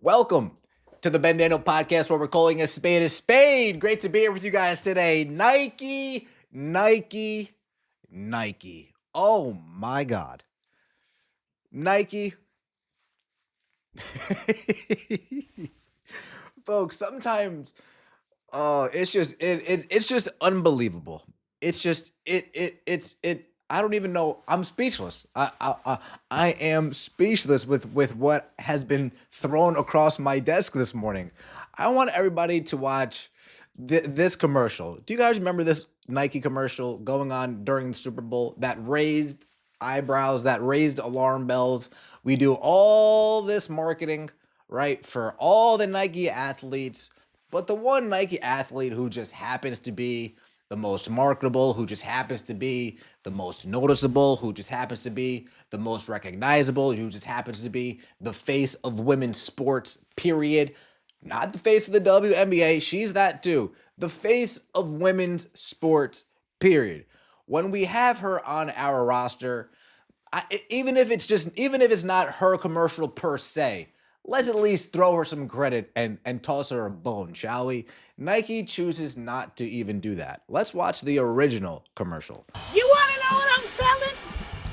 Welcome to the Ben Daniel podcast where we're calling a spade a spade. Great to be here with you guys today. Nike. Oh my God. Nike. Folks, sometimes it's just unbelievable. It's I don't even know. I'm speechless. I am speechless with what has been thrown across my desk this morning. I want everybody to watch this commercial. Do you guys remember this Nike commercial going on during the Super Bowl that raised eyebrows, that raised alarm bells? We do all this marketing, right, for all the Nike athletes, but the one Nike athlete who just happens to be the most marketable, who just happens to be the most noticeable, who just happens to be the most recognizable, who just happens to be the face of women's sports, period. Not the face of the WNBA, she's that too. The face of women's sports, period. When we have her on our roster, even if it's not her commercial per se, let's at least throw her some credit and toss her a bone, shall we? Nike chooses not to even do that. Let's watch the original commercial. You want to know what I'm selling?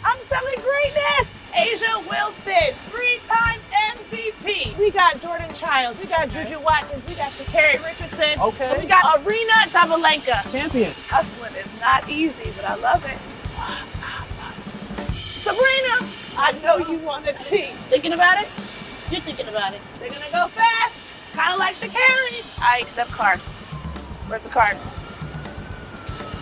I'm selling greatness. Asia Wilson, 3-time MVP. We got Jordan Childs, we got Juju Watkins, we got Sha'Carri Richardson. Okay. And we got Arena Sabalenka. Champion. Hustling is not easy, but I love it. Sabrina, I know you want a T. Thinking about it? You're thinking about it. They're gonna go fast, kind of like Sha'Carri. I accept card. Where's the card?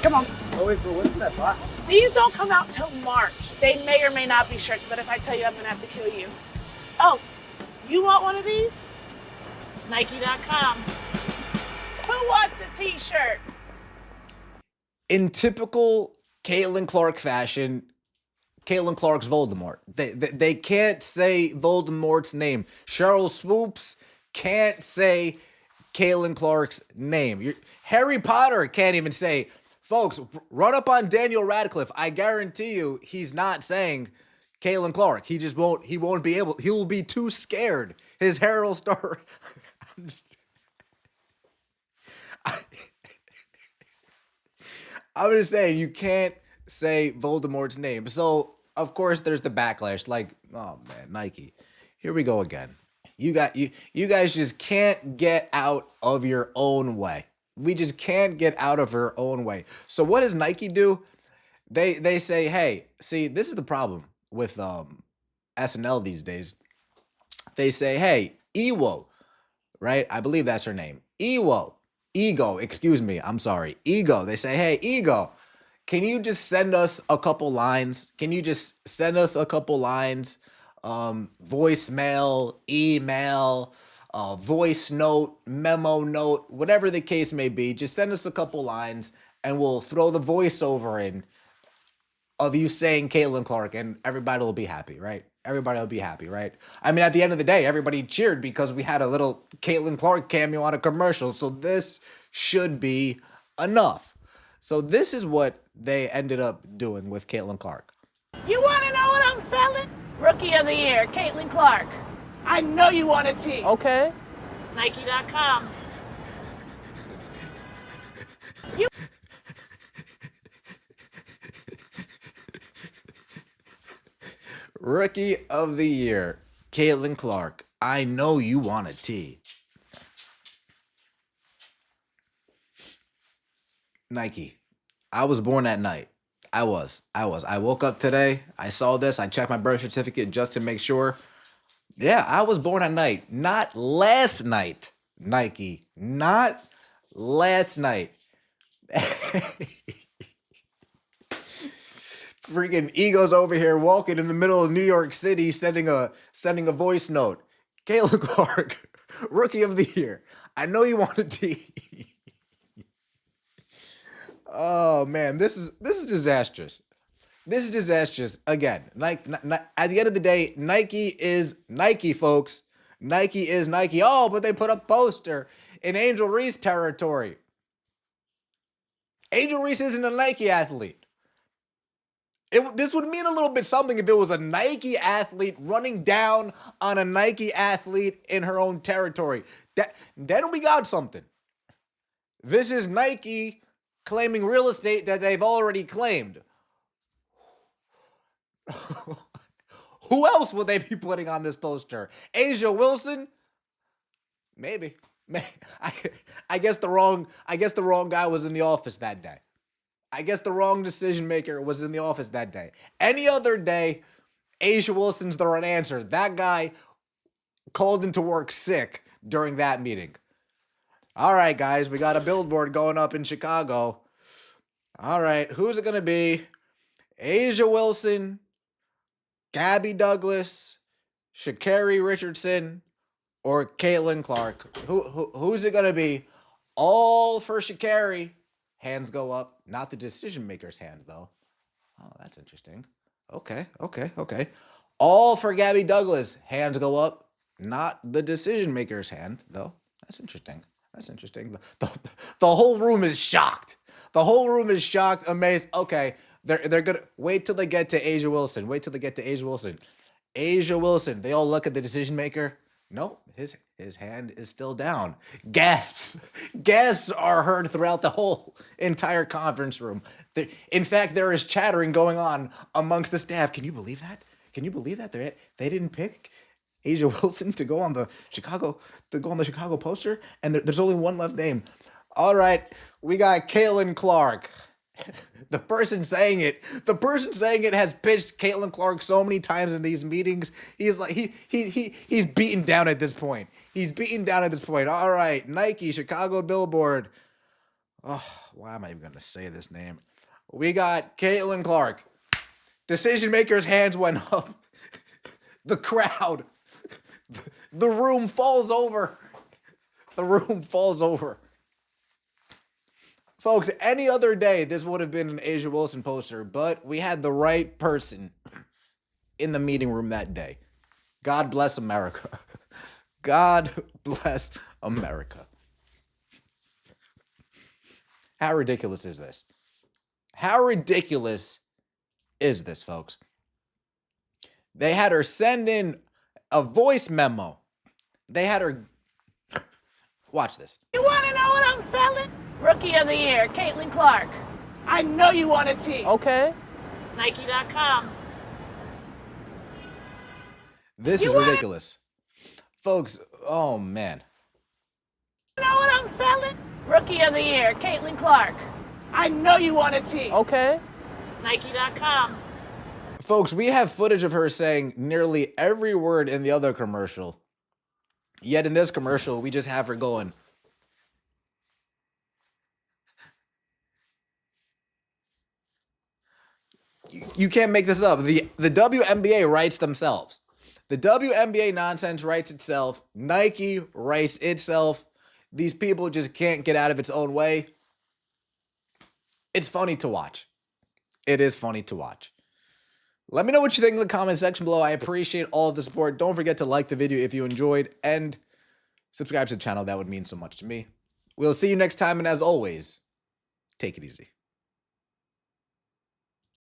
Come on. Oh wait, what's that box? These don't come out till March. They may or may not be shirts, but if I tell you, I'm gonna have to kill you. Oh, you want one of these? Nike.com. Who wants a t-shirt? In typical Caitlin Clark fashion, Caitlin Clark's Voldemort. They can't say Voldemort's name. Cheryl Swoops can't say Caitlin Clark's name. Harry Potter can't even say. Folks, run up on Daniel Radcliffe. I guarantee you he's not saying Caitlin Clark. He just won't. He won't be able. He will be too scared. His hair will start. I'm just saying you can't say Voldemort's name. So of course there's the backlash. Like, oh man, Nike, here we go again. You guys just can't get out of your own way. We just can't get out of our own way. So what does Nike do? They say, hey, see, this is the problem with SNL these days. They say, hey, Ewo, right? I believe that's her name. Ego, excuse me. I'm sorry. Ego. They say, hey, Ego, can you just send us a couple lines? Can you just send us a couple lines? Voicemail, email, voice note, memo note, whatever the case may be. Just send us a couple lines and we'll throw the voiceover in of you saying Caitlin Clark and everybody will be happy, right? Everybody will be happy, right? I mean, at the end of the day, everybody cheered because we had a little Caitlin Clark cameo on a commercial. So this should be enough. So this is what they ended up doing with Caitlin Clark. You want to know what I'm selling? Rookie of the Year, Caitlin Clark. I know you want a T. Okay. Nike.com. You. Rookie of the Year, Caitlin Clark. I know you want a T. Nike. I was born at night. I was. I woke up today. I saw this. I checked my birth certificate just to make sure. Yeah, I was born at night. Not last night, Nike. Not last night. Freaking Ego's over here walking in the middle of New York City sending a voice note. Caitlin Clark, Rookie of the Year. I know you want a T. Oh man, this is disastrous. This is disastrous. Again, Nike, at the end of the day, Nike is Nike, folks. Nike is Nike. Oh, but they put a poster in Angel Reese territory. Angel Reese isn't a Nike athlete. This would mean a little bit something if it was a Nike athlete running down on a Nike athlete in her own territory. Then we got something. This is Nike claiming real estate that they've already claimed. Who else would they be putting on this poster? Asia Wilson? Maybe. I guess the wrong guy was in the office that day. I guess the wrong decision maker was in the office that day. Any other day, Asia Wilson's the right answer. That guy called into work sick during that meeting. All right, guys, we got a billboard going up in Chicago. All right, who's it going to be? Asia Wilson, Gabby Douglas, Sha'Carri Richardson, or Caitlin Clark? Who's it going to be? All for Sha'Carri. Hands go up. Not the decision maker's hand, though. Oh, that's interesting. Okay. All for Gabby Douglas. Hands go up. Not the decision maker's hand, though. That's interesting. The whole room is shocked. The whole room is shocked, amazed. Okay, they're gonna wait till they get to Asia Wilson. Asia Wilson. They all look at the decision maker. No, his hand is still down. Gasps are heard throughout the whole entire conference room. In fact, there is chattering going on amongst the staff. Can you believe that? They didn't pick Asia Wilson to go on the Chicago poster, and there's only one left name. All right, we got Caitlin Clark. The person saying it has pitched Caitlin Clark so many times in these meetings. He's like he's beaten down at this point. All right, Nike, Chicago billboard. Oh, why am I even gonna say this name? We got Caitlin Clark. Decision makers' hands went up. The crowd. The room falls over. Folks, any other day, this would have been an Asia Wilson poster, but we had the right person in the meeting room that day. God bless America. God bless America. How ridiculous is this? Folks? They had her send in a voice memo. Watch this. You want to know what I'm selling? Rookie of the Year, Caitlin Clark. I know you want a tee. Okay. Nike.com. This is ridiculous. Folks, oh man. You know what I'm selling? Rookie of the Year, Caitlin Clark. I know you want a tee. Okay. Nike.com. Folks, we have footage of her saying nearly every word in the other commercial. Yet in this commercial, we just have her going. You can't make this up. The WNBA writes themselves. The WNBA nonsense writes itself. Nike writes itself. These people just can't get out of its own way. It's funny to watch. It is funny to watch. Let me know what you think in the comment section below. I appreciate all of the support. Don't forget to like the video if you enjoyed and subscribe to the channel. That would mean so much to me. We'll see you next time. And as always, take it easy.